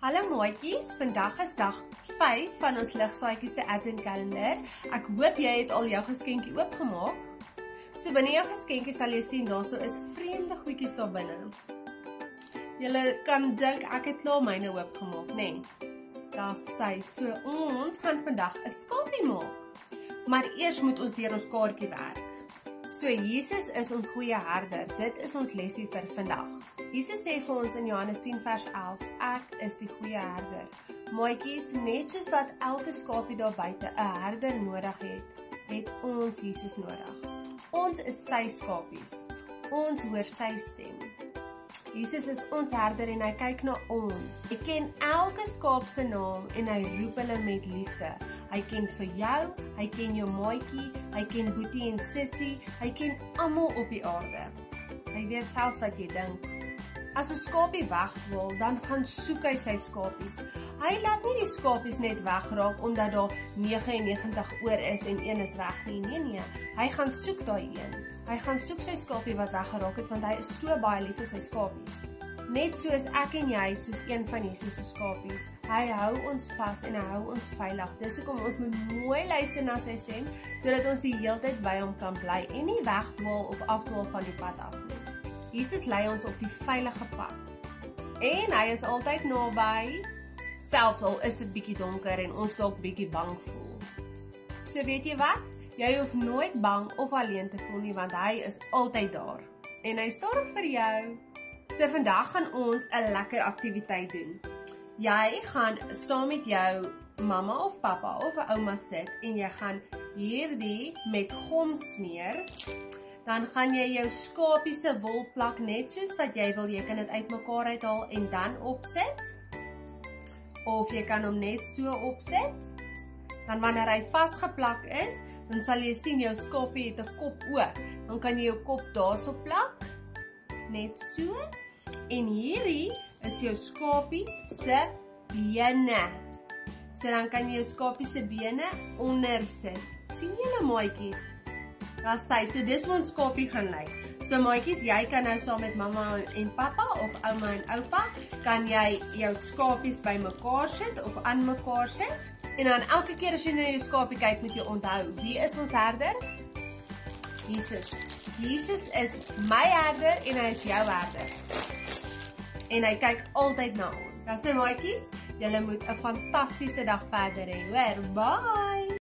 Hallo maatjies, vandag is dag 5 van ons Ligsaadjies se adventkalender. Ek hoop jy het al jou geskenkie oopgemaak. So binne jou geskenkie sal jy sien daarso is vreemde goedjies daar binne. Julle kan dink ek het klaar myne oopgemaak, nê? Daar sê so ons gaan vandag 'n skaapie maak. Maar eers moet ons deur ons kaartjie werk. So Jesus is ons goeie herder. Dit is ons lesie vir vandag. Jesus sê vir ons in Johannes 10 vers 11, ek is die goeie herder. Maatjies, net soos wat elke skaapie daar buite 'n herder nodig het ons Jesus nodig. Ons is sy skapies. Ons hoor sy stem. Jesus is ons herder en hy kyk na ons. Hy ken elke skaap se naam en hy roep hulle met liefde. Hy ken vir jou, hy ken jou maatjie, hy ken boetie en sissie, hy ken almal op die aarde. Hy weet selfs wat jy dink. As 'n skapie wegdwaal, dan gaan soek hy sy skapies. Hy laat nie die skapies net wegraak omdat daar 99 oor is en een is weg nie. Nee, hy gaan soek daai een. Hy gaan soek sy skapie wat weggeraak het want hy is so baie lief vir sy skapies. Net soos ek en jy, soos een van Jesus se skapies. Hy hou ons vas en hy hou ons veilig. Dis hoekom ons moet mooi luister na sy stem sodat ons die hele tyd by hom kan bly en nie wegdwaal of afdwaal van die pad af nie. Jesus lei ons op die veilige pad. En hy is altyd naby, selfs al is dit bietjie donker en ons dalk bietjie bang voel. So weet jy wat? Jy hoef nooit bang of alleen te voel nie, want hy is altyd daar. En hy sorg vir jou. So vandag gaan ons 'n lekker aktiwiteit doen. Jy gaan saam met jou mamma of pappa of ouma sit en jy gaan hierdie met gom smeer. Dan gaan jy jou skapie se wol plak net soos wat jy wil. Jy kan dit uitmekaar uithaal en dan opsit. Of jy kan hom net so opsit. Dan wanneer hy vasgeplak is, dan sal jy sien jou skapie het 'n kop ook. Dan kan jy jou kop daarso plak. Net so. En hierdie is jou skapie se bene. So dan kan jy jou skapie se bene onder sit. Sien julle maatjies? Daar sê, so dis hoe ons skapie gaan lyk. So maatjies, jy kan nou saam met mamma en pappa of ouma en oupa, kan jy jou skapies bymekaar sit of aan mekaar sit. En dan elke keer as jy na jou skapie kyk, moet jy onthou, wie is ons herder? Jesus. Jesus is my herder en hy is jou herder. En hy kyk altyd na ons. Dan sê maatjies, julle moet 'n fantastiese dag verder hê. Hoor, bye!